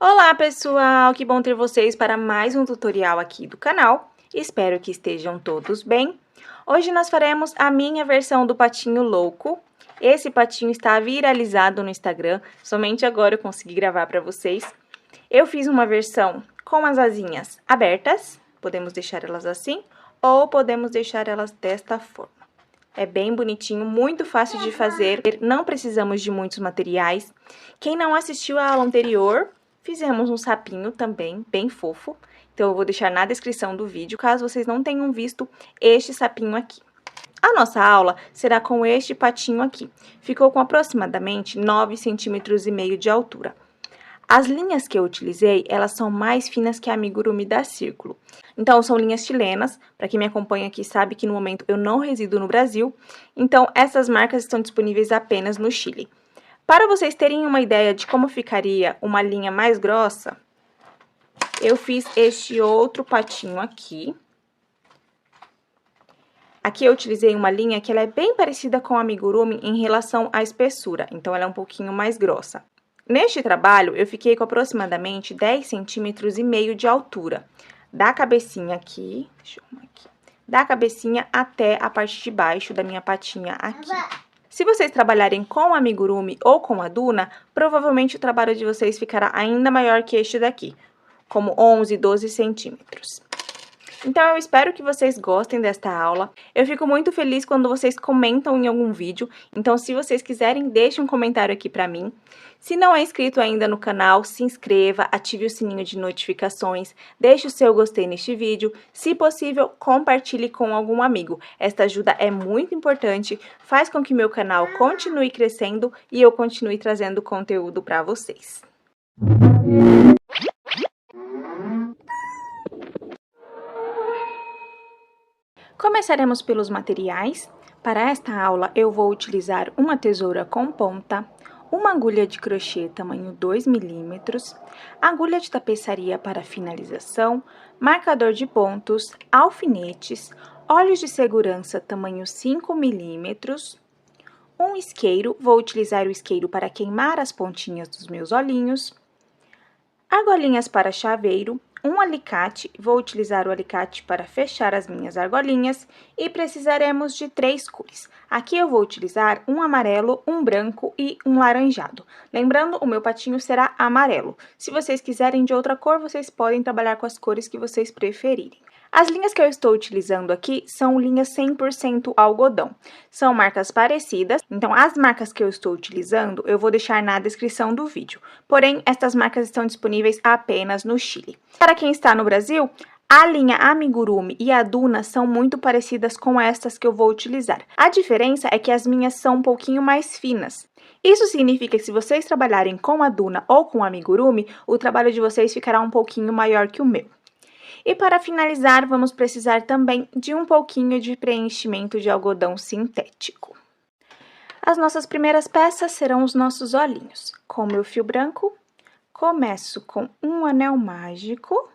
Olá pessoal, que bom ter vocês para mais um tutorial aqui do canal. Espero que estejam todos bem. Hoje nós faremos a minha versão do patinho louco. Esse patinho está viralizado no Instagram, somente agora eu consegui gravar para vocês. Eu fiz uma versão com as asinhas abertas, podemos deixar elas assim, ou podemos deixar elas desta forma. É bem bonitinho, muito fácil de fazer, não precisamos de muitos materiais. Quem não assistiu a aula anterior, fizemos um sapinho também, bem fofo. Então, eu vou deixar na descrição do vídeo, caso vocês não tenham visto este sapinho aqui. A nossa aula será com este patinho aqui. Ficou com aproximadamente 9,5 centímetros de altura. As linhas que eu utilizei, elas são mais finas que a amigurumi da Círculo. Então, são linhas chilenas. Para quem me acompanha aqui sabe que no momento eu não resido no Brasil. Então, essas marcas estão disponíveis apenas no Chile. Para vocês terem uma ideia de como ficaria uma linha mais grossa, eu fiz este outro patinho aqui. Aqui eu utilizei uma linha que ela é bem parecida com a amigurumi em relação à espessura. Então, ela é um pouquinho mais grossa. Neste trabalho, eu fiquei com aproximadamente 10,5 centímetros de altura. Da cabecinha aqui, deixa eu arrumar aqui, da cabecinha até a parte de baixo da minha patinha aqui. Se vocês trabalharem com a amigurumi ou com a Duna, provavelmente o trabalho de vocês ficará ainda maior que este daqui, como 11, 12 centímetros. Então, eu espero que vocês gostem desta aula. Eu fico muito feliz quando vocês comentam em algum vídeo. Então, se vocês quiserem, deixe um comentário aqui pra mim. Se não é inscrito ainda no canal, se inscreva, ative o sininho de notificações, deixe o seu gostei neste vídeo. Se possível, compartilhe com algum amigo. Esta ajuda é muito importante, faz com que meu canal continue crescendo e eu continue trazendo conteúdo pra vocês. Começaremos pelos materiais. Para esta aula, eu vou utilizar uma tesoura com ponta, uma agulha de crochê tamanho 2 milímetros, agulha de tapeçaria para finalização, marcador de pontos, alfinetes, olhos de segurança tamanho 5 milímetros, um isqueiro, vou utilizar o isqueiro para queimar as pontinhas dos meus olhinhos, argolinhas para chaveiro, um alicate, vou utilizar o alicate para fechar as minhas argolinhas e precisaremos de 3 cores. Aqui eu vou utilizar um amarelo, um branco e um laranjado. Lembrando, o meu patinho será amarelo. Se vocês quiserem de outra cor, vocês podem trabalhar com as cores que vocês preferirem. As linhas que eu estou utilizando aqui são linhas 100% algodão. São marcas parecidas, então as marcas que eu estou utilizando eu vou deixar na descrição do vídeo. Porém, estas marcas estão disponíveis apenas no Chile. Para quem está no Brasil, a linha Amigurumi e a Duna são muito parecidas com estas que eu vou utilizar. A diferença é que as minhas são um pouquinho mais finas. Isso significa que se vocês trabalharem com a Duna ou com a Amigurumi, o trabalho de vocês ficará um pouquinho maior que o meu. E para finalizar, vamos precisar também de um pouquinho de preenchimento de algodão sintético. As nossas primeiras peças serão os nossos olhinhos. Com o meu fio branco, começo com um anel mágico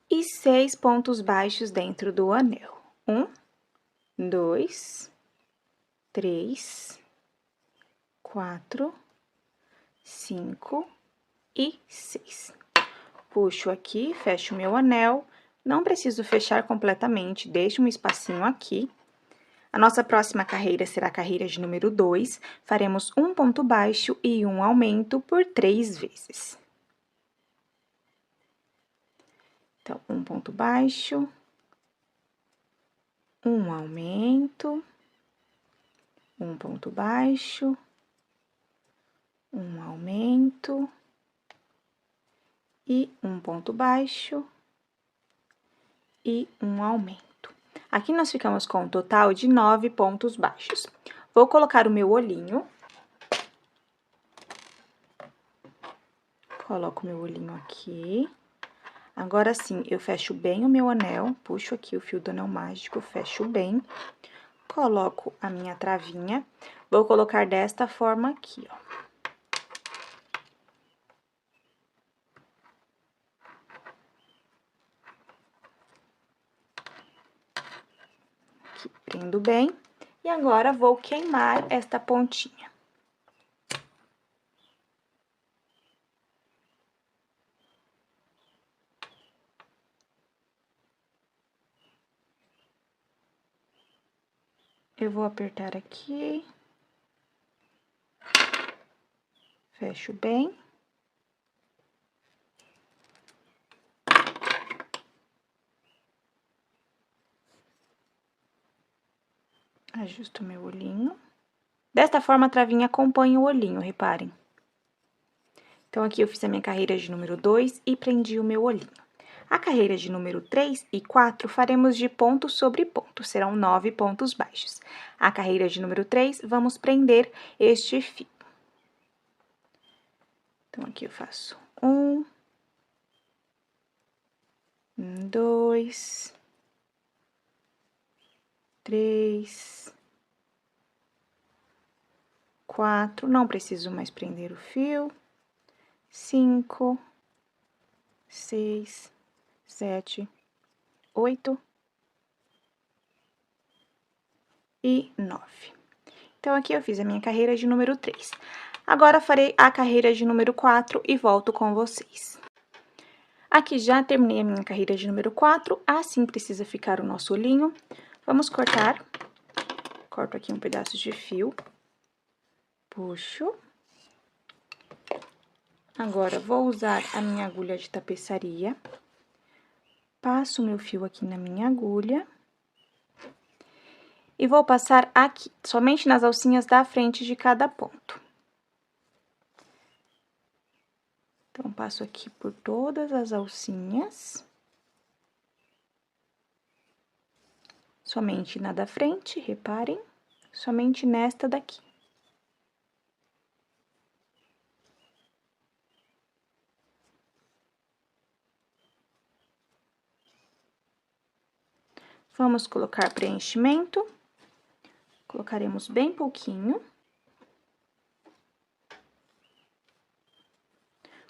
e 6 pontos baixos dentro do anel. 1, 2, 3, 4, 5 e 6. Puxo aqui, fecho o meu anel, não preciso fechar completamente, deixo um espacinho aqui. A nossa próxima carreira será a carreira de número 2, faremos um ponto baixo e um aumento por 3 vezes. Então, um ponto baixo, um aumento, um ponto baixo, um aumento e um ponto baixo e um aumento. Aqui nós ficamos com um total de 9 pontos baixos. Vou colocar o meu olhinho. Coloco o meu olhinho aqui. Agora sim, eu fecho bem o meu anel, puxo aqui o fio do anel mágico, fecho bem. Coloco a minha travinha. Vou colocar desta forma aqui, ó. Prendo bem, e agora vou queimar esta pontinha. Eu vou apertar aqui. Fecho bem. Ajusto meu olhinho. Desta forma, a travinha acompanha o olhinho, reparem. Então, aqui eu fiz a minha carreira de número 2 e prendi o meu olhinho. A carreira de número 3 e 4 faremos de ponto sobre ponto, serão 9 pontos baixos. A carreira de número 3, vamos prender este fio. Então, aqui eu faço 1, 2, 3, 4, não preciso mais prender o fio, 5, 6, 7, 8 e 9. Então, aqui eu fiz a minha carreira de número 3. Agora, farei a carreira de número 4 e volto com vocês. Aqui já terminei a minha carreira de número 4, assim precisa ficar o nosso olhinho. Vamos cortar. Corto aqui um pedaço de fio. Puxo. Agora, vou usar a minha agulha de tapeçaria. Passo o meu fio aqui na minha agulha. E vou passar aqui, somente nas alcinhas da frente de cada ponto. Então, passo aqui por todas as alcinhas. Somente na da frente, reparem, somente nesta daqui. Vamos colocar preenchimento. Colocaremos bem pouquinho.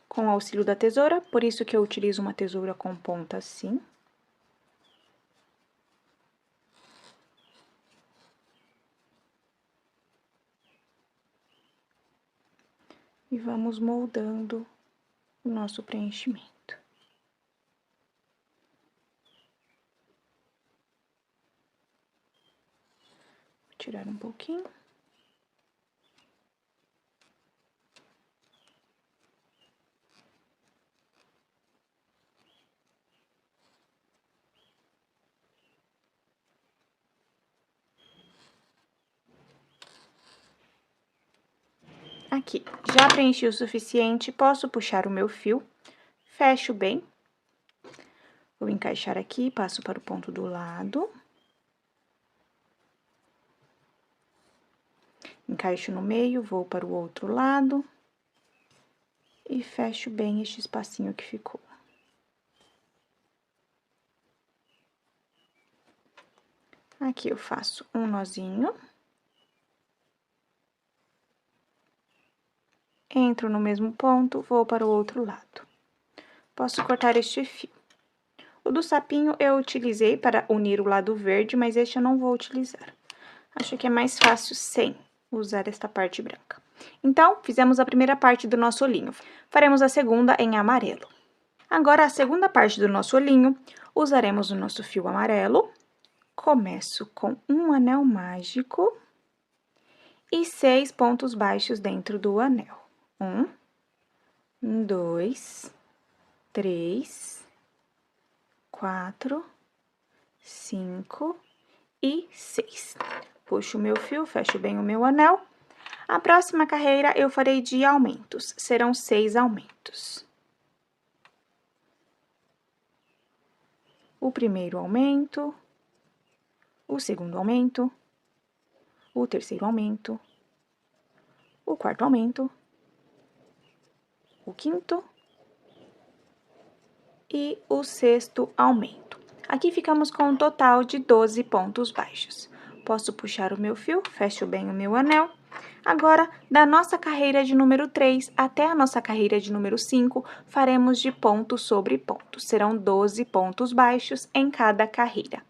Com o auxílio da tesoura, por isso que eu utilizo uma tesoura com ponta assim. E vamos moldando o nosso preenchimento. Vou tirar um pouquinho. Aqui, já preenchi o suficiente, posso puxar o meu fio, fecho bem. Vou encaixar aqui, passo para o ponto do lado. Encaixo no meio, vou para o outro lado. E fecho bem este espacinho que ficou. Aqui eu faço um nozinho. Entro no mesmo ponto, vou para o outro lado. Posso cortar este fio. O do sapinho eu utilizei para unir o lado verde, mas este eu não vou utilizar. Acho que é mais fácil sem usar esta parte branca. Então, fizemos a primeira parte do nosso olhinho. Faremos a segunda em amarelo. Agora, a segunda parte do nosso olhinho, usaremos o nosso fio amarelo. Começo com um anel mágico e 6 pontos baixos dentro do anel. 1, 2, 3, 4, 5 e 6. Puxo o meu fio, fecho bem o meu anel. A próxima carreira eu farei de aumentos, serão 6 aumentos. O primeiro aumento, o segundo aumento, o terceiro aumento, o quarto aumento, o quinto e o sexto aumento. Aqui ficamos com um total de 12 pontos baixos. Posso puxar o meu fio, fecho bem o meu anel. Agora, da nossa carreira de número 3 até a nossa carreira de número 5, faremos de ponto sobre ponto. Serão 12 pontos baixos em cada carreira.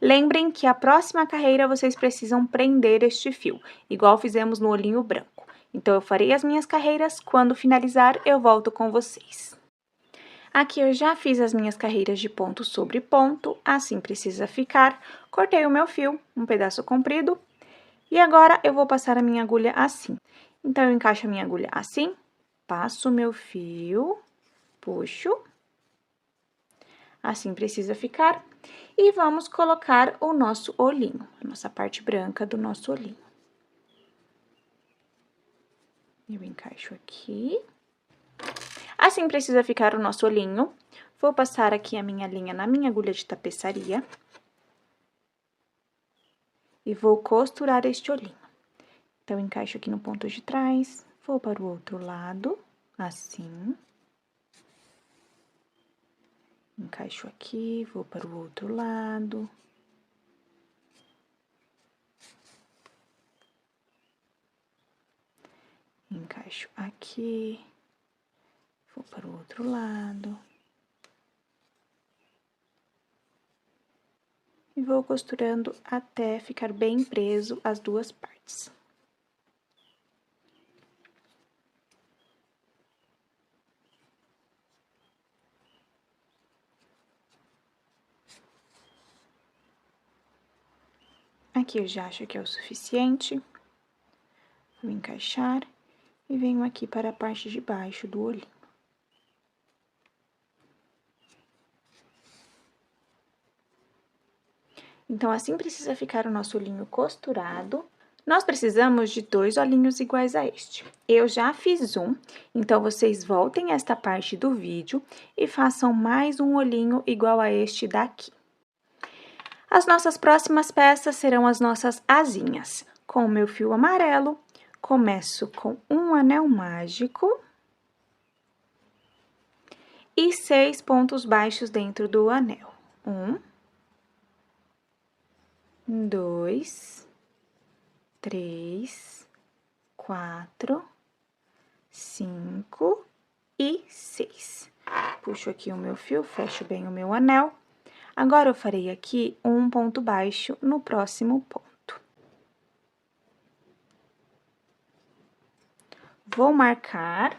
Lembrem que a próxima carreira vocês precisam prender este fio, igual fizemos no olhinho branco. Então, eu farei as minhas carreiras, quando finalizar, eu volto com vocês. Aqui eu já fiz as minhas carreiras de ponto sobre ponto, assim precisa ficar. Cortei o meu fio, um pedaço comprido, E agora, eu vou passar a minha agulha assim. Então, eu encaixo a minha agulha assim, passo o meu fio, puxo. Assim precisa ficar. E vamos colocar o nosso olhinho, a nossa parte branca do nosso olhinho. Eu encaixo aqui. Assim precisa ficar o nosso olhinho. Vou passar aqui a minha linha na minha agulha de tapeçaria. E vou costurar este olhinho. Então, encaixo aqui no ponto de trás, vou para o outro lado, assim. Encaixo aqui, vou para o outro lado. Encaixo aqui, vou para o outro lado. E vou costurando até ficar bem preso as duas partes. Aqui eu já acho que é o suficiente. Vou encaixar e venho aqui para a parte de baixo do olhinho. Então, assim precisa ficar o nosso olhinho costurado. Nós precisamos de 2 olhinhos iguais a este. Eu já fiz um, então vocês voltem esta parte do vídeo e façam mais um olhinho igual a este daqui. As nossas próximas peças serão as nossas asinhas. Com o meu fio amarelo, começo com um anel mágico e 6 pontos baixos dentro do anel. 1, 2, 3, 4, 5 e 6. Puxo aqui o meu fio, fecho bem o meu anel. Agora, eu farei aqui um ponto baixo no próximo ponto. Vou marcar.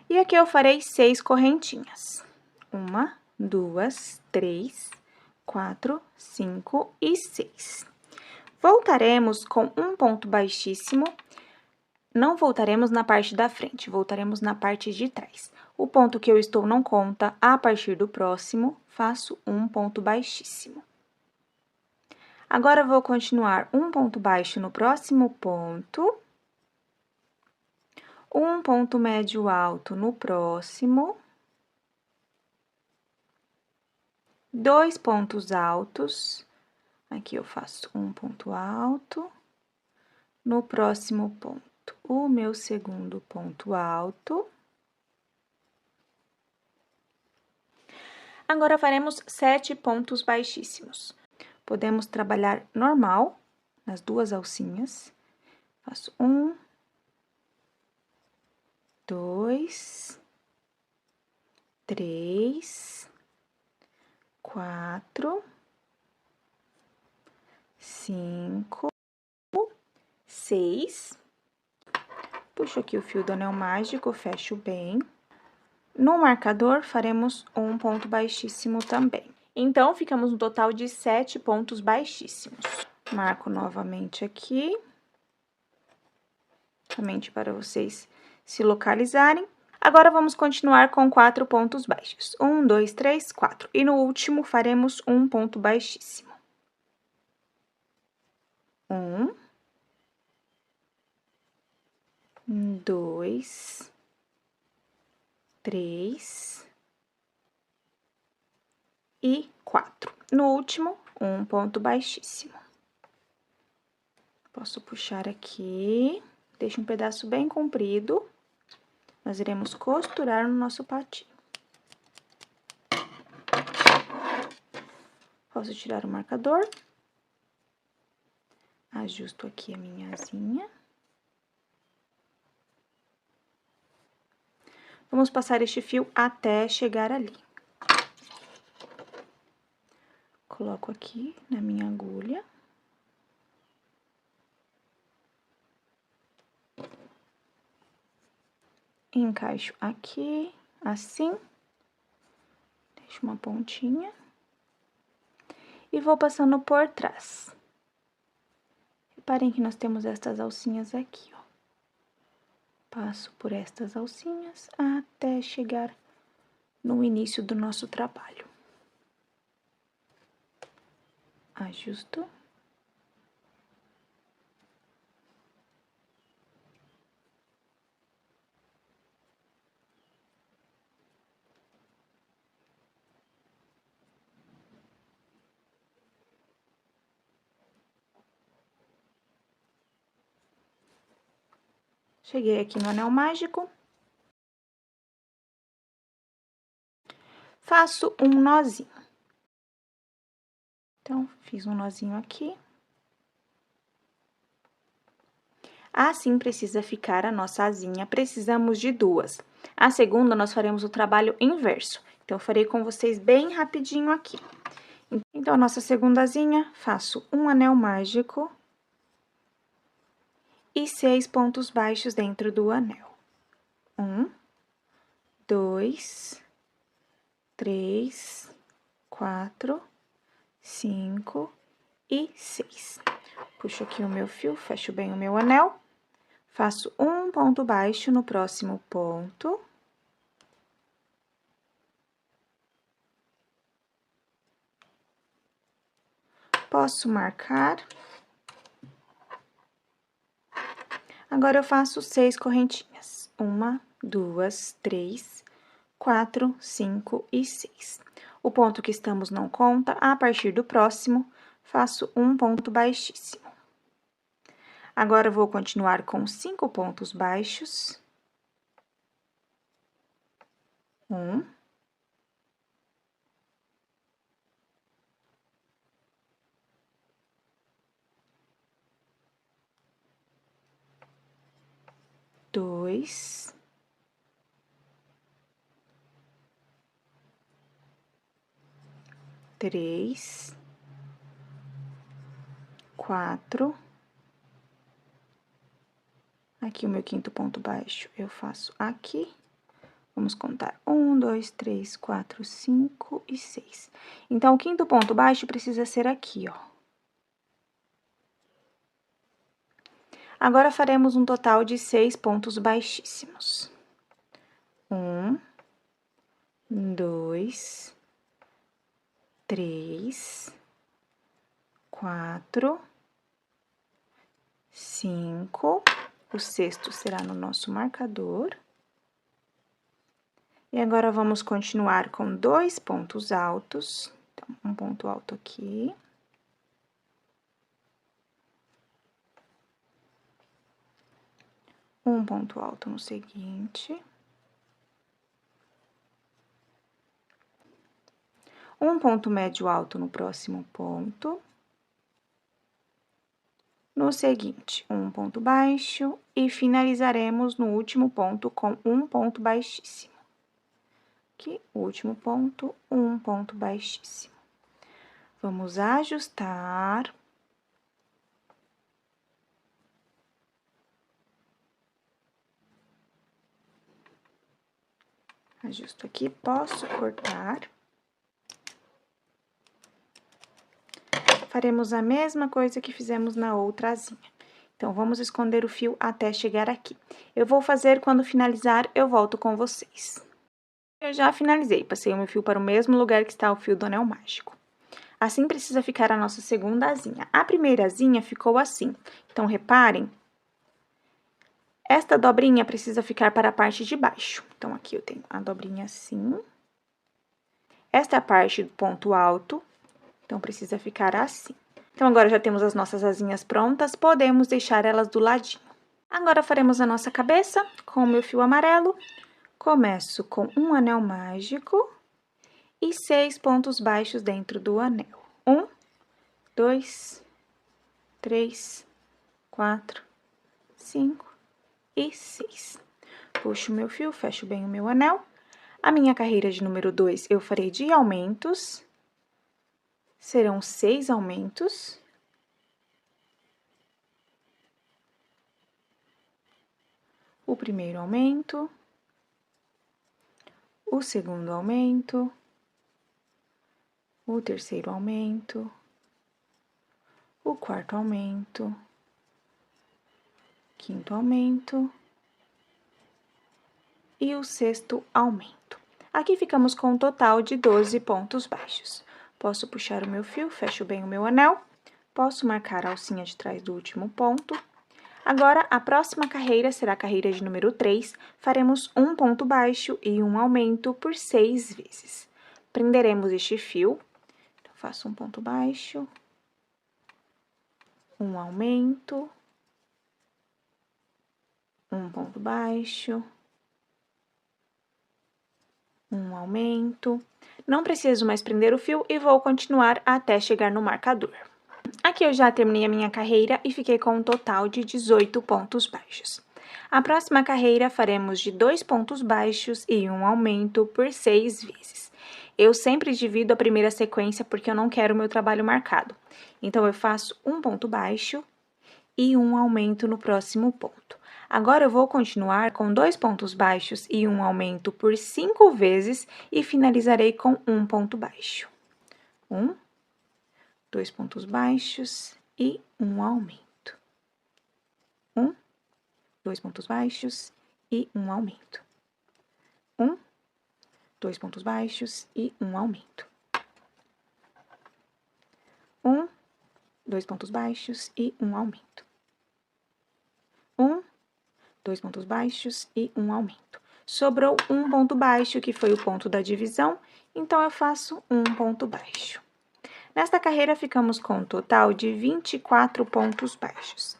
E aqui eu farei 6 correntinhas. 1, 2, 3, 4, 5 e 6. Voltaremos com um ponto baixíssimo. Não voltaremos na parte da frente, voltaremos na parte de trás. O ponto que eu estou não conta, a partir do próximo, faço um ponto baixíssimo. Agora, vou continuar um ponto baixo no próximo ponto. Um ponto médio alto no próximo. 2 pontos altos. Aqui eu faço um ponto alto. No próximo ponto, o meu segundo ponto alto. Agora, faremos 7 pontos baixíssimos. Podemos trabalhar normal, nas 2 alcinhas. Faço 1, 2, 3, 4, 5, 6. Puxo aqui o fio do anel mágico, fecho bem. No marcador, faremos um ponto baixíssimo também. Então, ficamos no total de 7 pontos baixíssimos. Marco novamente aqui. Somente para vocês se localizarem. Agora, vamos continuar com 4 pontos baixos. 1, 2, 3, 4. E no último, faremos um ponto baixíssimo. 1, 2, 3 e 4. No último, um ponto baixíssimo. Posso puxar aqui, deixa um pedaço bem comprido. Nós iremos costurar no nosso patinho. Posso tirar o marcador. Ajusto aqui a minha asinha. Vamos passar este fio até chegar ali. Coloco aqui na minha agulha. Encaixo aqui, assim. Deixo uma pontinha. e vou passando por trás. Reparem que nós temos estas alcinhas aqui, ó. Passo por estas alcinhas até chegar no início do nosso trabalho. Ajusto. Cheguei aqui no anel mágico. Faço um nozinho. Então, fiz um nozinho aqui. Assim precisa ficar a nossa asinha. Precisamos de duas. A segunda, nós faremos o trabalho inverso. Então, eu farei com vocês bem rapidinho aqui. Então, a nossa segunda asinha, faço um anel mágico e 6 pontos baixos dentro do anel. 1, 2, 3, 4, 5 e 6. Puxo aqui o meu fio, fecho bem o meu anel, faço um ponto baixo no próximo ponto. Posso marcar. Agora, eu faço 6 correntinhas. 1, 2, 3, 4, 5 e 6. O ponto que estamos não conta, a partir do próximo, faço um ponto baixíssimo. Agora, eu vou continuar com 5 pontos baixos. 1, 2, 3, 4. Aqui o meu quinto ponto baixo eu faço aqui. Vamos contar 1, 2, 3, 4, 5 e 6. Então, o quinto ponto baixo precisa ser aqui, ó. Agora, faremos um total de 6 pontos baixíssimos. 1, 2, 3, 4, 5. O sexto será no nosso marcador. E agora, vamos continuar com 2 pontos altos. Então, um ponto alto aqui. Um ponto alto no seguinte. Um ponto médio alto no próximo ponto. No seguinte, um ponto baixo e finalizaremos no último ponto com um ponto baixíssimo. Aqui, o último ponto, um ponto baixíssimo. Vamos ajustar. Ajusto aqui, posso cortar. Faremos a mesma coisa que fizemos na outra asinha. Então, vamos esconder o fio até chegar aqui. Eu vou fazer, quando finalizar, eu volto com vocês. Eu já finalizei, passei o meu fio para o mesmo lugar que está o fio do anel mágico. Assim precisa ficar a nossa segunda asinha. A primeira asinha ficou assim. Então, reparem, esta dobrinha precisa ficar para a parte de baixo. Então, aqui eu tenho a dobrinha assim. Esta é a parte do ponto alto. Então, precisa ficar assim. Então, agora já temos as nossas asinhas prontas, podemos deixar elas do ladinho. Agora, faremos a nossa cabeça com o meu fio amarelo. Começo com um anel mágico e 6 pontos baixos dentro do anel. 1, 2, 3, 4, 5 e 6. Puxo o meu fio, fecho bem o meu anel. A minha carreira de número 2 eu farei de aumentos. Serão 6 aumentos. O primeiro aumento. O segundo aumento. O terceiro aumento. o quarto aumento, quinto aumento e o sexto aumento. Aqui ficamos com um total de 12 pontos baixos. Posso puxar o meu fio, fecho bem o meu anel, posso marcar a alcinha de trás do último ponto. Agora, a próxima carreira será a carreira de número 3, faremos um ponto baixo e um aumento por 6 vezes. Prenderemos este fio, então, faço um ponto baixo, um aumento, um ponto baixo, um aumento. Não preciso mais prender o fio e vou continuar até chegar no marcador. Aqui eu já terminei a minha carreira e fiquei com um total de 18 pontos baixos. A próxima carreira faremos de 2 pontos baixos e um aumento por 6 vezes. Eu sempre divido a primeira sequência porque eu não quero o meu trabalho marcado. Então, eu faço um ponto baixo e um aumento no próximo ponto. Agora, eu vou continuar com 2 pontos baixos e um aumento por 5 vezes e finalizarei com um ponto baixo. 2 pontos baixos e um aumento. 2 pontos baixos e um aumento. 2 pontos baixos e um aumento. 2 pontos baixos e um aumento. 2 pontos baixos e um aumento. Sobrou um ponto baixo, que foi o ponto da divisão, então eu faço um ponto baixo. Nesta carreira, ficamos com um total de 24 pontos baixos.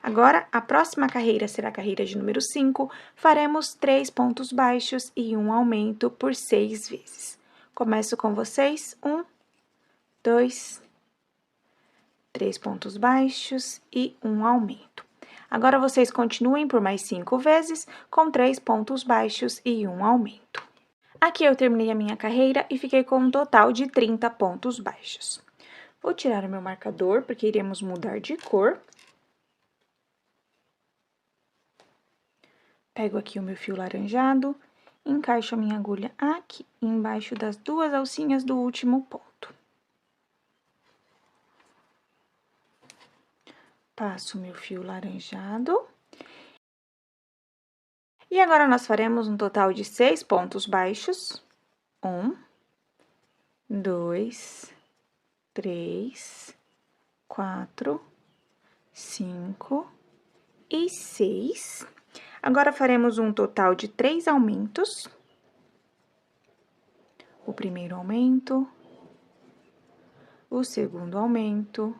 Agora, a próxima carreira será a carreira de número 5, faremos 3 pontos baixos e um aumento por 6 vezes. Começo com vocês, 1, 2, 3 pontos baixos e um aumento. Agora, vocês continuem por mais 5 vezes, com 3 pontos baixos e um aumento. Aqui eu terminei a minha carreira e fiquei com um total de 30 pontos baixos. Vou tirar o meu marcador, porque iremos mudar de cor. Pego aqui o meu fio laranjado, encaixo a minha agulha aqui embaixo das 2 alcinhas do último ponto. Passo o meu fio laranjado. E agora, nós faremos um total de 6 pontos baixos. 1, 2, 3, 4, 5 e 6. Agora, faremos um total de 3 aumentos. O primeiro aumento, o segundo aumento,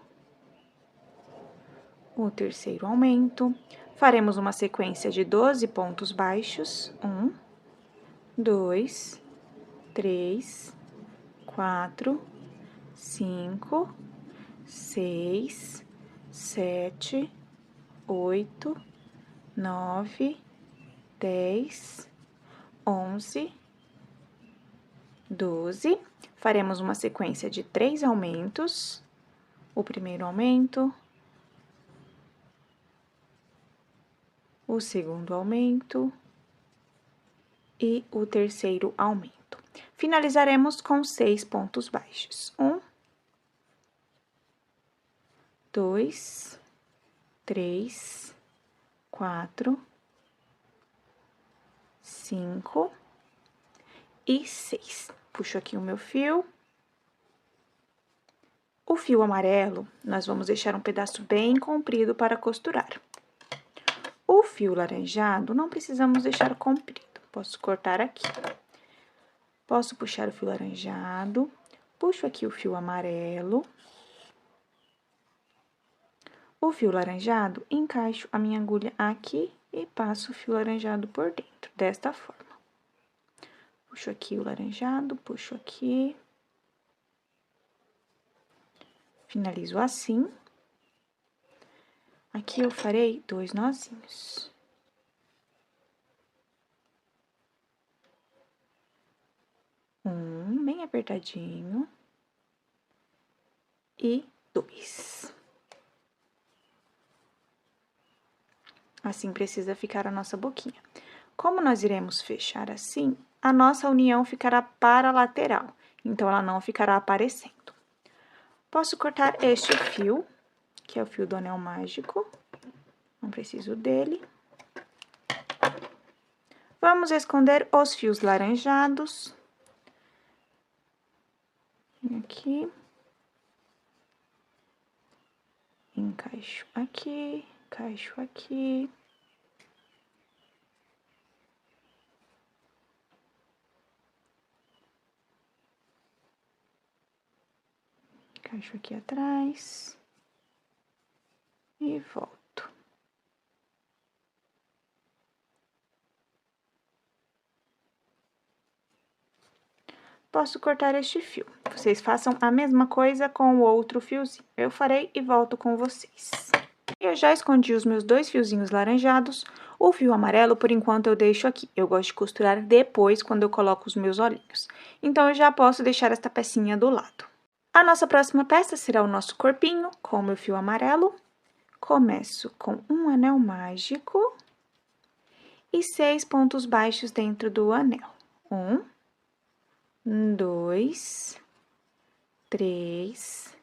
o terceiro aumento. Faremos uma sequência de 12 pontos baixos. 1, 2, 3, 4, 5, 6, 7, 8, 9, 10, 11, 12. Faremos uma sequência de 3 aumentos. O primeiro aumento, o segundo aumento e o terceiro aumento. Finalizaremos com 6 pontos baixos. 1, 2, 3, 4, 5 e 6. Puxo aqui o meu fio. O fio amarelo, nós vamos deixar um pedaço bem comprido para costurar. O fio laranjado, não precisamos deixar comprido. Posso cortar aqui. Posso puxar o fio laranjado, puxo aqui o fio amarelo. O fio laranjado, encaixo a minha agulha aqui e passo o fio laranjado por dentro, desta forma. Puxo aqui o laranjado, puxo aqui. Finalizo assim. Aqui eu farei 2 nozinhos. Bem apertadinho. E 2. Assim precisa ficar a nossa boquinha. Como nós iremos fechar assim, a nossa união ficará paralateral, então ela não ficará aparecendo. Posso cortar este fio que é o fio do anel mágico. Não preciso dele. Vamos esconder os fios laranjados. Aqui. Encaixo aqui, encaixo aqui. Encaixo aqui atrás. E volto. Posso cortar este fio. Vocês façam a mesma coisa com o outro fiozinho. Eu farei e volto com vocês. Eu já escondi os meus 2 fiozinhos laranjados. O fio amarelo, por enquanto, eu deixo aqui. Eu gosto de costurar depois, quando eu coloco os meus olhinhos. Então, eu já posso deixar esta pecinha do lado. A nossa próxima peça será o nosso corpinho, com o meu fio amarelo. Começo com um anel mágico e 6 pontos baixos dentro do anel. 1, 2, 3,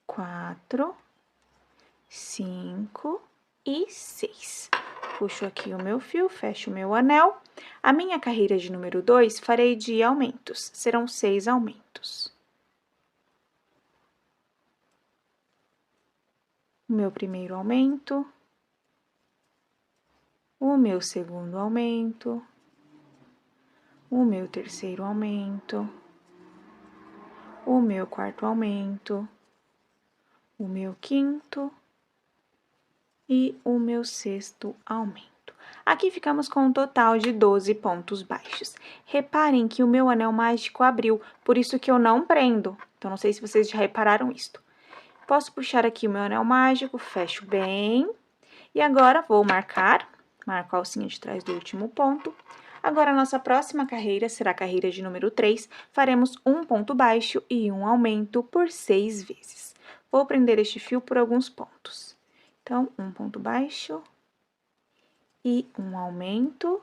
4, 5 e 6. Puxo aqui o meu fio, fecho o meu anel. A minha carreira de número 2 farei de aumentos, serão 6 aumentos. O meu primeiro aumento, o meu segundo aumento, o meu terceiro aumento, o meu quarto aumento, o meu quinto e o meu sexto aumento. Aqui ficamos com um total de 12 pontos baixos. Reparem que o meu anel mágico abriu, por isso que eu não prendo. Então, não sei se vocês já repararam isso. Posso puxar aqui o meu anel mágico, fecho bem. E agora, vou marco a alcinha de trás do último ponto. Agora, a nossa próxima carreira será a carreira de número 3. Faremos um ponto baixo e um aumento por 6 vezes. Vou prender este fio por alguns pontos. Então, um ponto baixo e um aumento.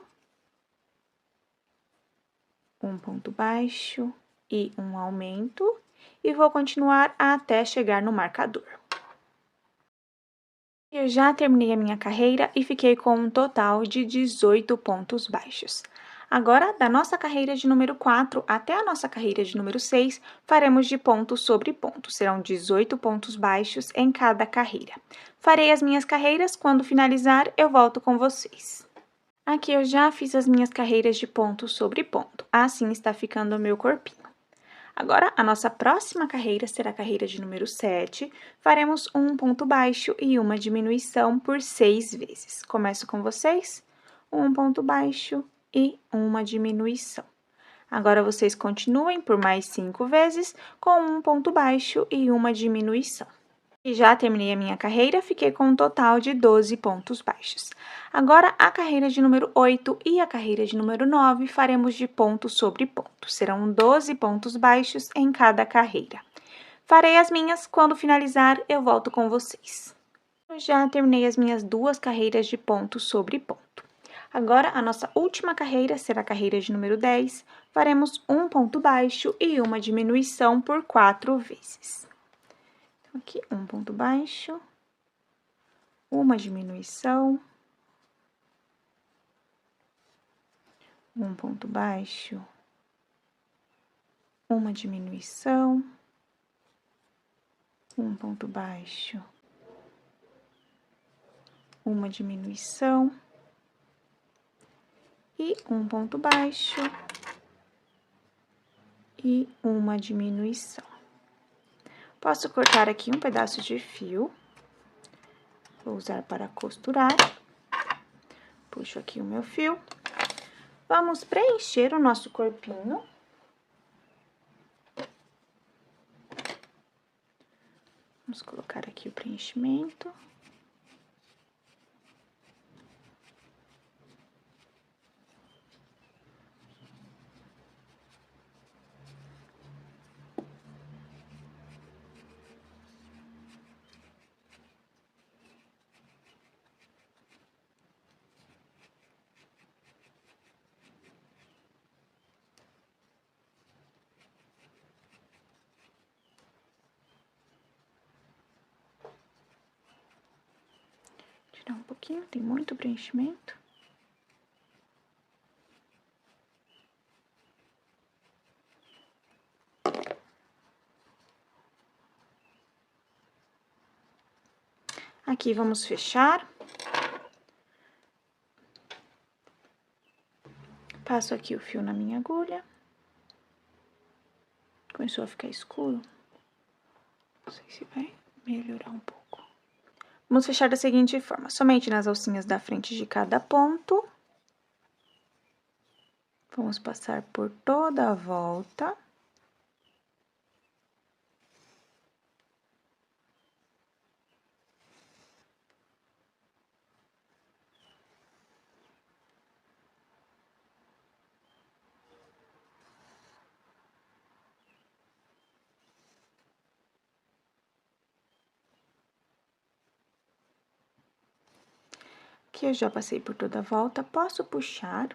Um ponto baixo e um aumento. E vou continuar até chegar no marcador. Eu já terminei a minha carreira e fiquei com um total de 18 pontos baixos. Agora, da nossa carreira de número 4 até a nossa carreira de número 6, faremos de ponto sobre ponto. Serão 18 pontos baixos em cada carreira. Farei as minhas carreiras, quando finalizar, eu volto com vocês. Aqui eu já fiz as minhas carreiras de ponto sobre ponto. Assim está ficando o meu corpinho. Agora, a nossa próxima carreira será a carreira de número 7. Faremos um ponto baixo e uma diminuição por 6 vezes. Começo com vocês. Um ponto baixo e uma diminuição. Agora, vocês continuem por mais 5 vezes com um ponto baixo e uma diminuição. E já terminei a minha carreira, fiquei com um total de 12 pontos baixos. Agora, a carreira de número 8 e a carreira de número 9 faremos de ponto sobre ponto. Serão 12 pontos baixos em cada carreira. Farei as minhas, quando finalizar, eu volto com vocês. Eu já terminei as minhas 2 carreiras de ponto sobre ponto. Agora, a nossa última carreira será a carreira de número 10. Faremos um ponto baixo e uma diminuição por 4 vezes. Aqui, um ponto baixo, uma diminuição, um ponto baixo, uma diminuição, um ponto baixo, uma diminuição e um ponto baixo e uma diminuição. Posso cortar aqui um pedaço de fio, vou usar para costurar. Puxo aqui o meu fio. Vamos preencher o nosso corpinho. Vamos colocar aqui o preenchimento. Tirar um pouquinho, tem muito preenchimento. Aqui vamos fechar. Passo aqui o fio na minha agulha. Começou a ficar escuro. Não sei se vai melhorar um pouco. Vamos fechar da seguinte forma, somente nas alcinhas da frente de cada ponto. Vamos passar por toda a volta. Aqui eu já passei por toda a volta, posso puxar,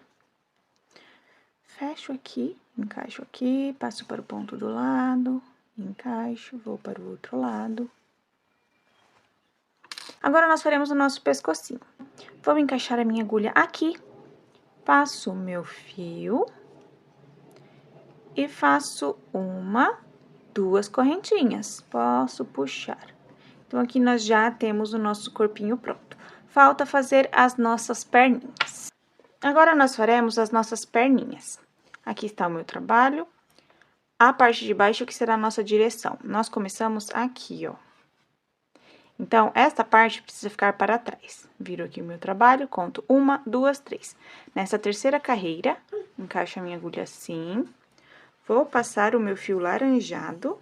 fecho aqui, encaixo aqui, passo para o ponto do lado, encaixo, vou para o outro lado. Agora, nós faremos o nosso pescocinho. Vou encaixar a minha agulha aqui, passo o meu fio e faço uma, duas correntinhas. Posso puxar. Então, aqui nós já temos o nosso corpinho pronto. Falta fazer as nossas perninhas. Agora, nós faremos as nossas perninhas. Aqui está o meu trabalho. A parte de baixo que será a nossa direção. Nós começamos aqui, ó. Então, esta parte precisa ficar para trás. Viro aqui o meu trabalho, conto 1, 2, 3. Nessa terceira carreira, encaixo a minha agulha assim. Vou passar o meu fio laranjado.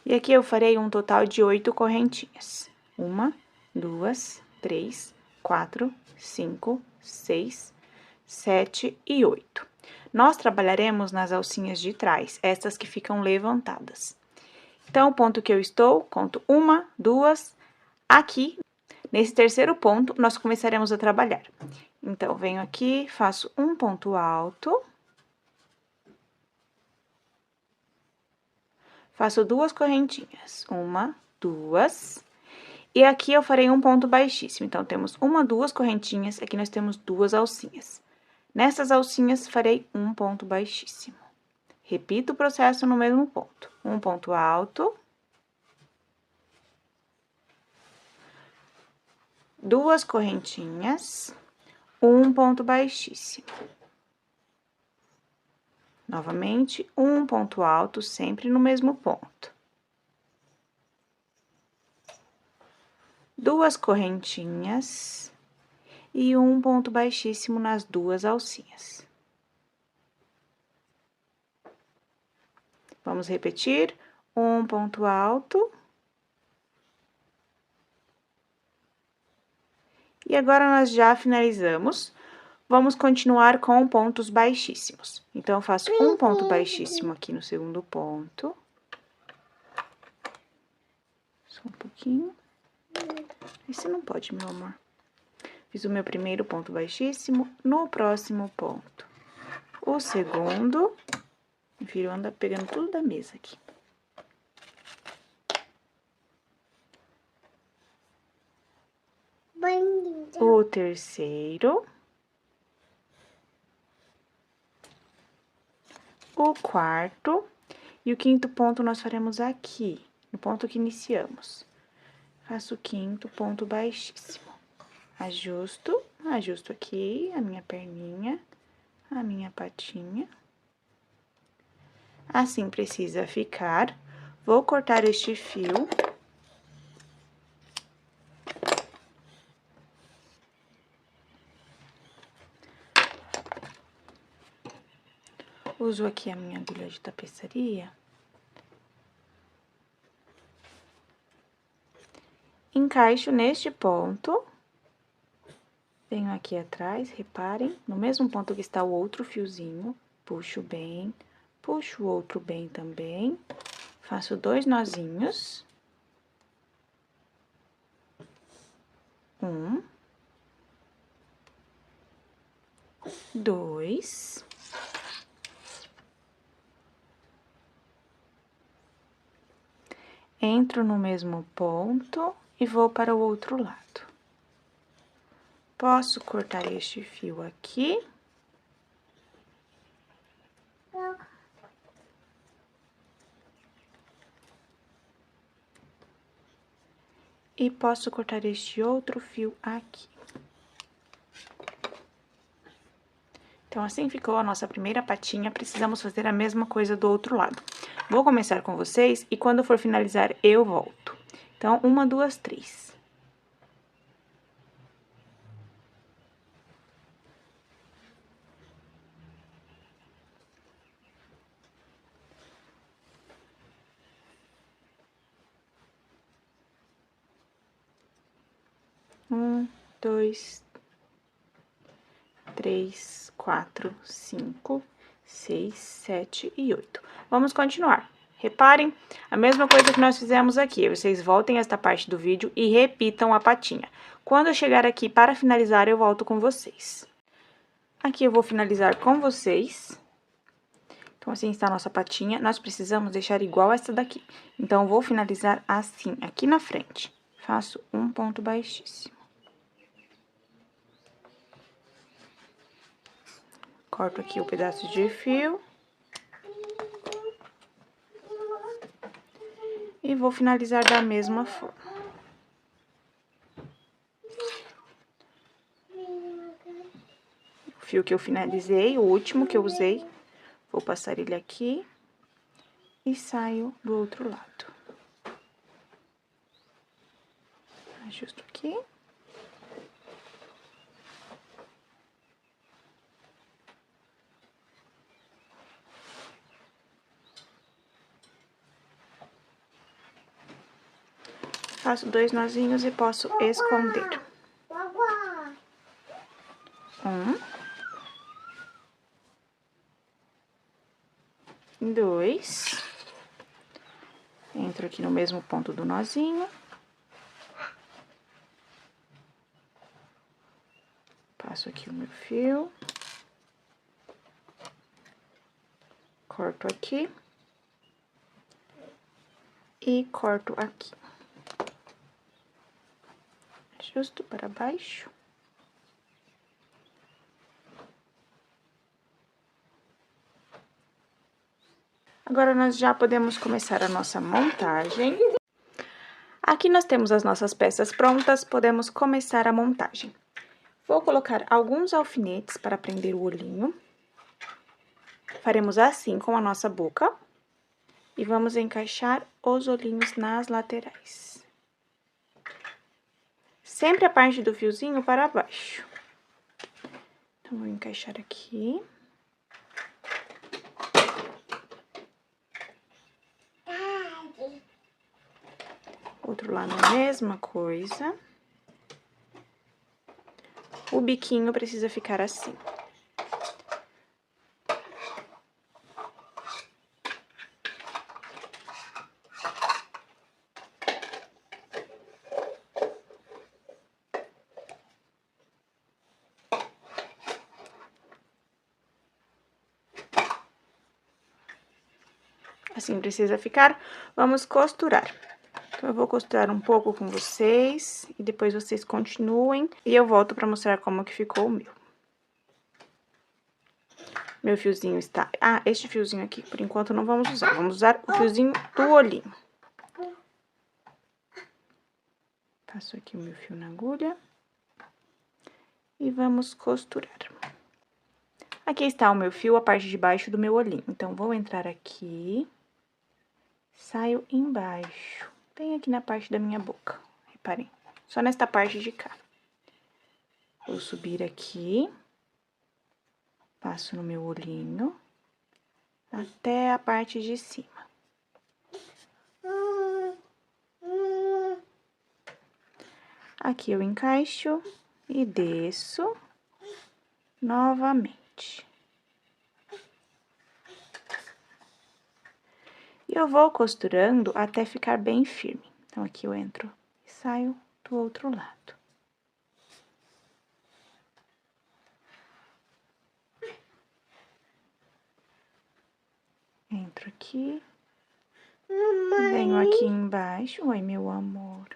E aqui eu farei um total de 8 correntinhas. 1, 2, 3, 4, 5, 6, 7 e 8. Nós trabalharemos nas alcinhas de trás, estas que ficam levantadas. Então, o ponto que eu estou, conto 1, 2, aqui, nesse terceiro ponto, nós começaremos a trabalhar. Então, venho aqui, faço um ponto alto. Faço 2 correntinhas, 1, 2, e aqui eu farei um ponto baixíssimo. Então, temos 1, 2 correntinhas, aqui nós temos 2 alcinhas. Nessas alcinhas, farei um ponto baixíssimo. Repito o processo no mesmo ponto. Um ponto alto. 2 correntinhas, um ponto baixíssimo. Novamente, um ponto alto, sempre no mesmo ponto. 2 correntinhas e um ponto baixíssimo nas 2 alcinhas. Vamos repetir, um ponto alto. E agora, nós já finalizamos. Vamos continuar com pontos baixíssimos. Então, eu faço um ponto baixíssimo aqui no segundo ponto. Só um pouquinho. Esse não pode, meu amor. Fiz o meu primeiro ponto baixíssimo no próximo ponto. O segundo, o filho anda pegando tudo da mesa aqui. O terceiro. O quarto. E o quinto ponto nós faremos aqui, no ponto que iniciamos. Faço o quinto ponto baixíssimo. Ajusto aqui a minha perninha, a minha patinha. Assim precisa ficar. Vou cortar este fio. Uso aqui a minha agulha de tapeçaria. Encaixo neste ponto. Venho aqui atrás, reparem, no mesmo ponto que está o outro fiozinho, puxo bem, puxo o outro bem também, faço 2 nozinhos. 1, 2, Entro no mesmo ponto e vou para o outro lado. Posso cortar este fio aqui. E posso cortar este outro fio aqui. Então, assim ficou a nossa primeira patinha, precisamos fazer a mesma coisa do outro lado. Vou começar com vocês e quando for finalizar, eu volto. Então, 1, 2, 3. Um, 2, 3, 4, 5, 6, 7 e 8. Vamos continuar. Reparem, a mesma coisa que nós fizemos aqui. Vocês voltem esta parte do vídeo e repitam a patinha. Quando eu chegar aqui para finalizar, eu volto com vocês. Aqui eu vou finalizar com vocês. Então, assim está a nossa patinha. Nós precisamos deixar igual essa daqui. Então, eu vou finalizar assim, aqui na frente. Faço um ponto baixíssimo. Corto aqui o pedaço de fio. E vou finalizar da mesma forma. O fio que eu finalizei, o último que eu usei, vou passar ele aqui e saio do outro lado. Ajusto aqui. Faço 2 nozinhos e posso esconder. 1, 2. Entro aqui no mesmo ponto do nozinho. Passo aqui o meu fio. Corto aqui. E corto aqui. Ajusto para baixo. Agora, nós já podemos começar a nossa montagem. Aqui nós temos as nossas peças prontas, podemos começar a montagem. Vou colocar alguns alfinetes para prender o olhinho. Faremos assim com a nossa boca. E vamos encaixar os olhinhos nas laterais. Sempre a parte do fiozinho para baixo. Então, vou encaixar aqui. Outro lado a mesma coisa. O biquinho precisa ficar assim. Assim precisa ficar. Vamos costurar. Então, eu vou costurar um pouco com vocês e depois vocês continuem. E eu volto pra mostrar como que ficou o meu. Meu fiozinho está... Ah, este fiozinho aqui, por enquanto, não vamos usar. Vamos usar o fiozinho do olhinho. Passo aqui o meu fio na agulha. E vamos costurar. Aqui está o meu fio, a parte de baixo do meu olhinho. Então, vou entrar aqui. Saio embaixo. Bem aqui na parte da minha boca. Reparem. Só nesta parte de cá. Vou subir aqui. Passo no meu olhinho. Até a parte de cima. Aqui eu encaixo e desço novamente. E eu vou costurando até ficar bem firme. Então, aqui eu entro e saio do outro lado. Entro aqui Venho aqui embaixo. Oi, meu amor.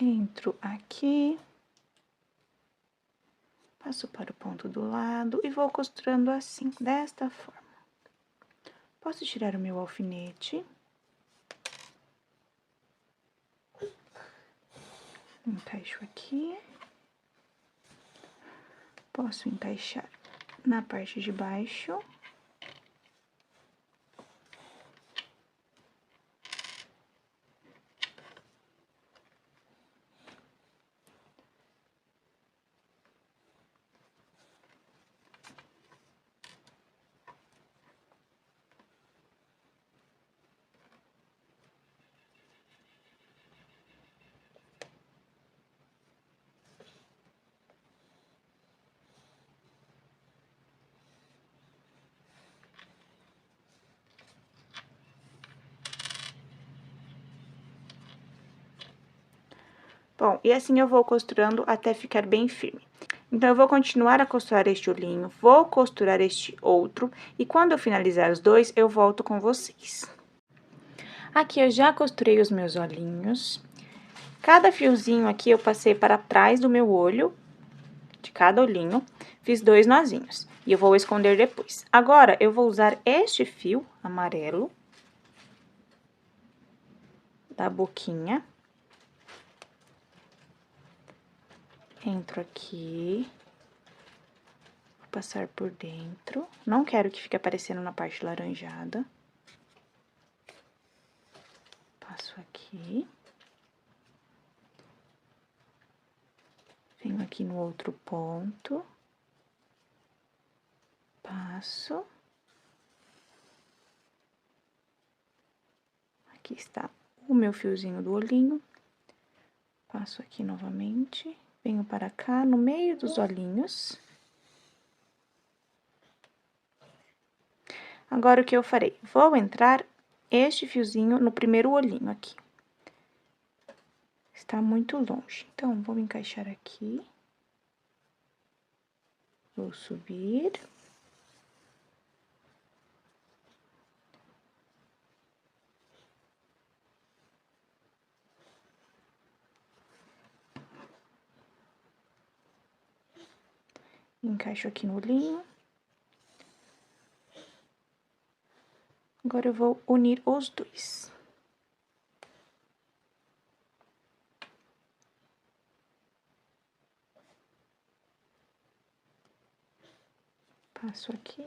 Entro aqui. Passo para o ponto do lado e vou costurando assim, desta forma. Posso tirar o meu alfinete. Encaixo aqui. Posso encaixar na parte de baixo. Bom, e assim eu vou costurando até ficar bem firme. Então, eu vou continuar a costurar este olhinho, vou costurar este outro, e quando eu finalizar os dois, eu volto com vocês. Aqui eu já costurei os meus olhinhos. Cada fiozinho aqui eu passei para trás do meu olho, de cada olhinho, fiz 2 nozinhos. E eu vou esconder depois. Agora, eu vou usar este fio amarelo da boquinha. Entro aqui, vou passar por dentro. Não quero que fique aparecendo na parte laranjada. Passo aqui. Venho aqui no outro ponto. Passo. Aqui está o meu fiozinho do olhinho. Passo aqui novamente. Venho para cá, no meio dos olhinhos. Agora, o que eu farei? Vou entrar este fiozinho no primeiro olhinho aqui. Está muito longe, então, vou encaixar aqui. Vou subir. Encaixo aqui no olhinho. Agora, eu vou unir os dois. Passo aqui.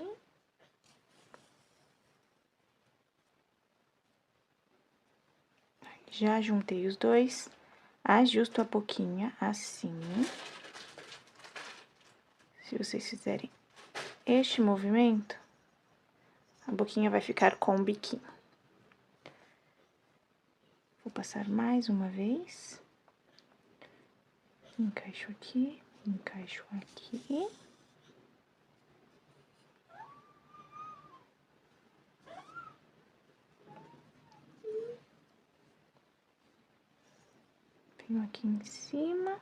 Já juntei os dois, ajusto a boquinha assim. Se vocês fizerem este movimento, a boquinha vai ficar com o biquinho. Vou passar mais uma vez. Encaixo aqui, encaixo aqui. Venho aqui em cima.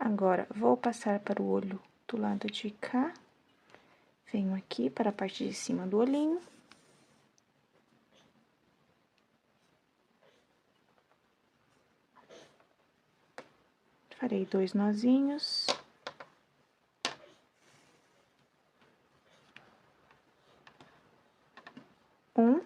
Agora, vou passar para o olho do lado de cá. Venho aqui para a parte de cima do olhinho. Farei 2 nozinhos. Um.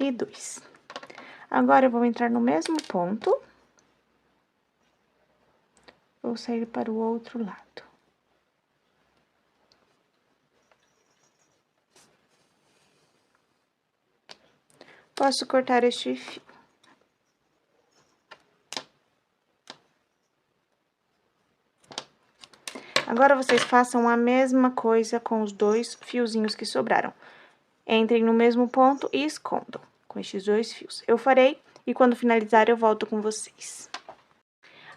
E 2. Agora, eu vou entrar no mesmo ponto. Vou sair para o outro lado. Posso cortar este fio. Agora, vocês façam a mesma coisa com os 2 fiozinhos que sobraram. Entrem no mesmo ponto e escondam com estes 2 fios. Eu farei e quando finalizar eu volto com vocês.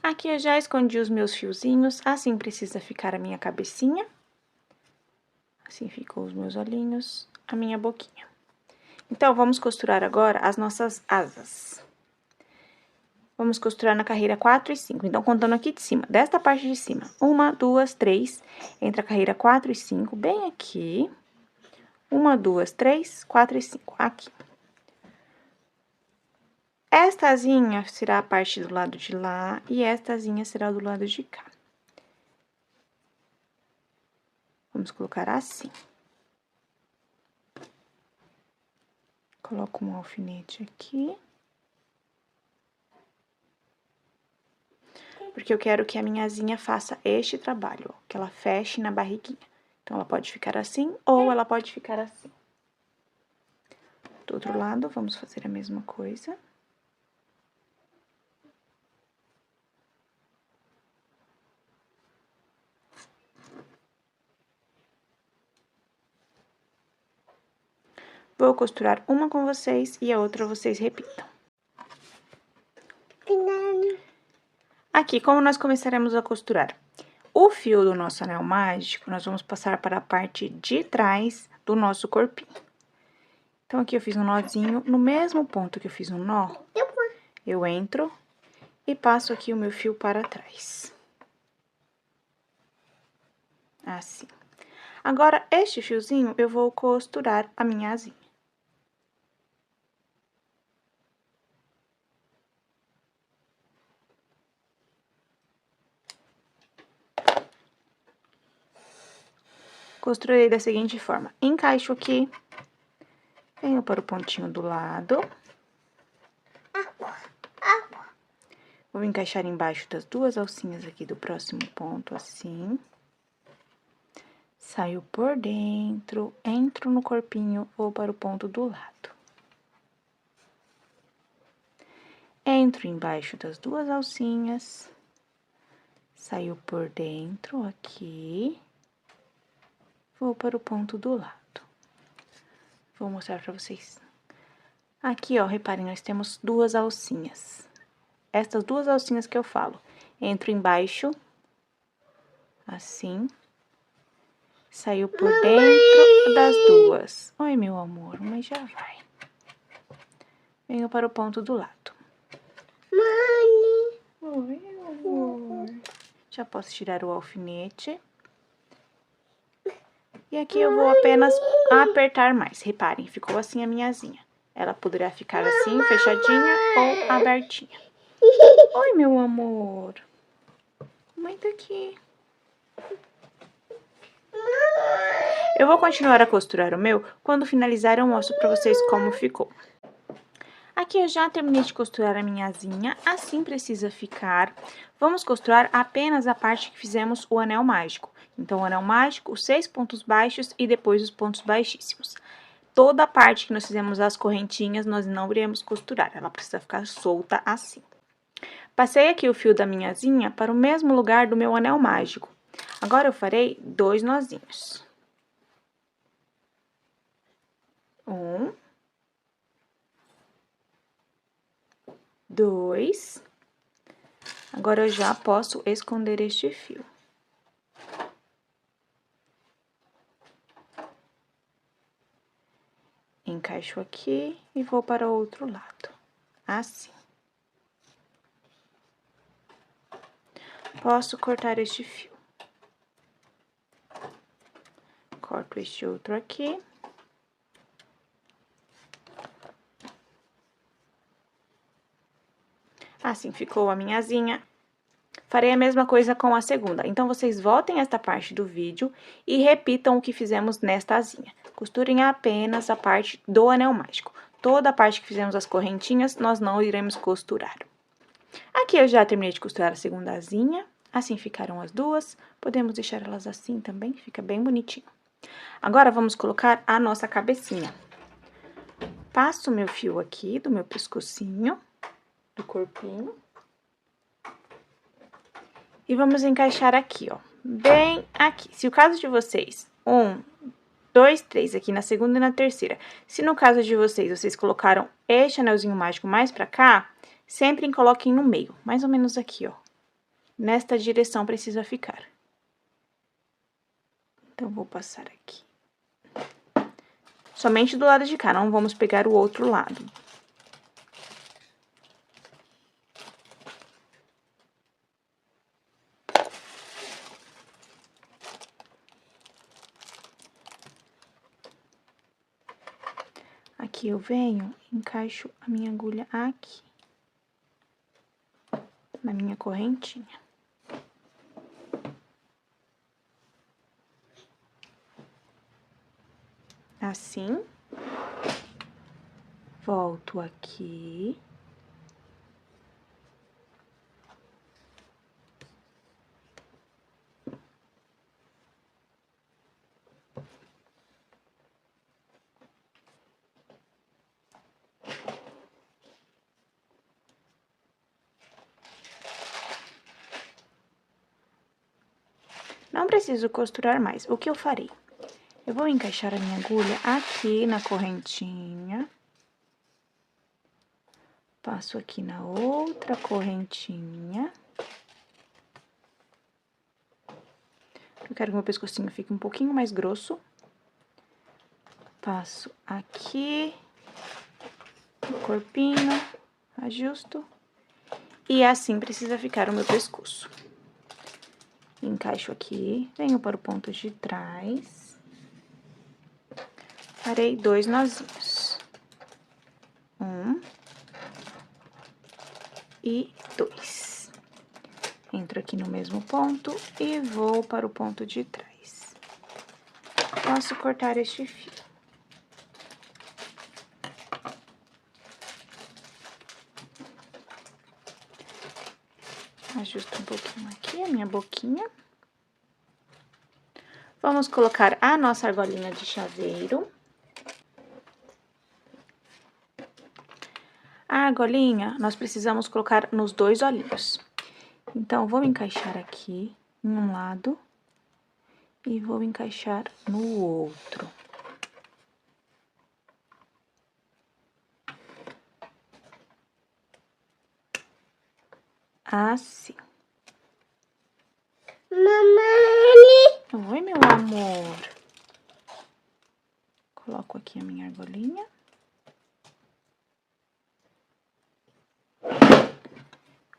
Aqui eu já escondi os meus fiozinhos, assim precisa ficar a minha cabecinha. Assim ficam os meus olhinhos, a minha boquinha. Então, vamos costurar agora as nossas asas. Vamos costurar na carreira 4 e 5. Então, contando aqui de cima, desta parte de cima. 1, 2, 3, entre a carreira 4 e 5, bem aqui. 1, 2, 3, 4 e 5, aqui. Esta asinha será a parte do lado de lá e esta asinha será do lado de cá. Vamos colocar assim. Coloco um alfinete aqui. Porque eu quero que a minha asinha faça este trabalho, ó, que ela feche na barriguinha. Então, ela pode ficar assim ou ela pode ficar assim. Do outro lado, vamos fazer a mesma coisa. Vou costurar uma com vocês e a outra vocês repitam. Aqui, como nós começaremos a costurar? O fio do nosso anel mágico, nós vamos passar para a parte de trás do nosso corpinho. Então, aqui eu fiz um nozinho, no mesmo ponto que eu fiz um nó, eu entro e passo aqui o meu fio para trás. Assim. Agora, este fiozinho, eu vou costurar a minha asinha. Costurei da seguinte forma, encaixo aqui, venho para o pontinho do lado. Vou encaixar embaixo das duas alcinhas aqui do próximo ponto, assim. Saio por dentro, entro no corpinho, vou para o ponto do lado. Entro embaixo das duas alcinhas, saio por dentro aqui, vou para o ponto do lado. Vou mostrar pra vocês. Aqui, ó, reparem, nós temos duas alcinhas. Estas duas alcinhas que eu falo. Entro embaixo, assim. Saiu por dentro das duas. Oi, meu amor, mas já vai. Venho para o ponto do lado. Mãe! Oi, meu amor. Já posso tirar o alfinete. E aqui eu vou apenas apertar mais. Reparem, ficou assim a minha asinha. Ela poderá ficar assim, fechadinha ou abertinha. Oi, meu amor. Mãe tá aqui. Eu vou continuar a costurar o meu. Quando finalizar, eu mostro pra vocês como ficou. Aqui eu já terminei de costurar a minha asinha. Assim precisa ficar. Vamos costurar apenas a parte que fizemos o anel mágico. Então, o anel mágico, os 6 pontos baixos e depois os pontos baixíssimos. Toda a parte que nós fizemos as correntinhas, nós não iremos costurar. Ela precisa ficar solta assim. Passei aqui o fio da minha asinha para o mesmo lugar do meu anel mágico. Agora, eu farei 2 nozinhos. 1, 2. Agora, eu já posso esconder este fio. Encaixo aqui e vou para o outro lado, assim. Posso cortar este fio. Corto este outro aqui. Assim ficou a minha asinha. Farei a mesma coisa com a segunda. Então, vocês voltem esta parte do vídeo e repitam o que fizemos nesta asinha. Costurem apenas a parte do anel mágico. Toda a parte que fizemos as correntinhas, nós não iremos costurar. Aqui eu já terminei de costurar a segunda asinha. Assim ficaram as duas. Podemos deixar elas assim também, fica bem bonitinho. Agora, vamos colocar a nossa cabecinha. Passo o meu fio aqui do meu pescocinho, do corpinho. E vamos encaixar aqui, ó, bem aqui. Se o caso de vocês, 2, 3 aqui na segunda e na terceira. Se no caso de vocês colocaram este anelzinho mágico mais pra cá, sempre coloquem no meio, mais ou menos aqui, ó. Nesta direção precisa ficar. Então, vou passar aqui. Somente do lado de cá, não vamos pegar o outro lado. Aqui eu venho, encaixo a minha agulha aqui, na minha correntinha. Assim. Volto aqui. Não preciso costurar mais. O que eu farei? Eu vou encaixar a minha agulha aqui na correntinha. Passo aqui na outra correntinha. Eu quero que meu pescocinho fique um pouquinho mais grosso. Passo aqui no corpinho, ajusto. E assim precisa ficar o meu pescoço. Encaixo aqui, venho para o ponto de trás. Farei 2 nozinhos. 1 e 2. Entro aqui no mesmo ponto e vou para o ponto de trás. Posso cortar este fio. Ajusto um pouquinho aqui a minha boquinha. Vamos colocar a nossa argolinha de chaveiro. A argolinha, nós precisamos colocar nos 2 olhinhos. Então, vou encaixar aqui em um lado e vou encaixar no outro. Assim. Mamãe! Oi, meu amor. Coloco aqui a minha argolinha.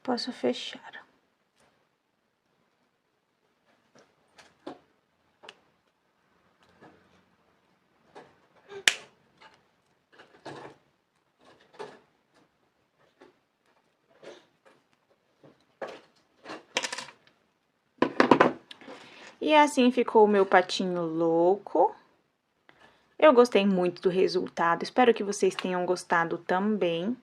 Posso fechar. E assim ficou o meu patinho louco. Eu gostei muito do resultado, espero que vocês tenham gostado também.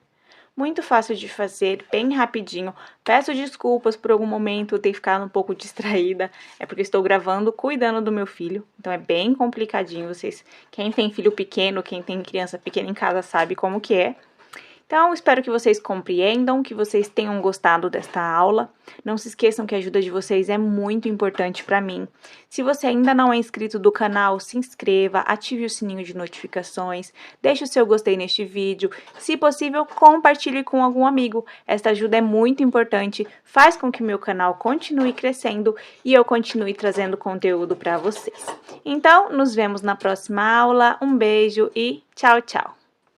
Muito fácil de fazer, bem rapidinho. Peço desculpas por algum momento eu ter ficado um pouco distraída. É porque estou gravando, cuidando do meu filho. Então, é bem complicadinho. Vocês, quem tem filho pequeno, quem tem criança pequena em casa, sabe como que é. Então, espero que vocês compreendam, que vocês tenham gostado desta aula. Não se esqueçam que a ajuda de vocês é muito importante para mim. Se você ainda não é inscrito do canal, se inscreva, ative o sininho de notificações, deixe o seu gostei neste vídeo. Se possível, compartilhe com algum amigo. Esta ajuda é muito importante, faz com que o meu canal continue crescendo e eu continue trazendo conteúdo para vocês. Então, nos vemos na próxima aula. Um beijo e tchau, tchau!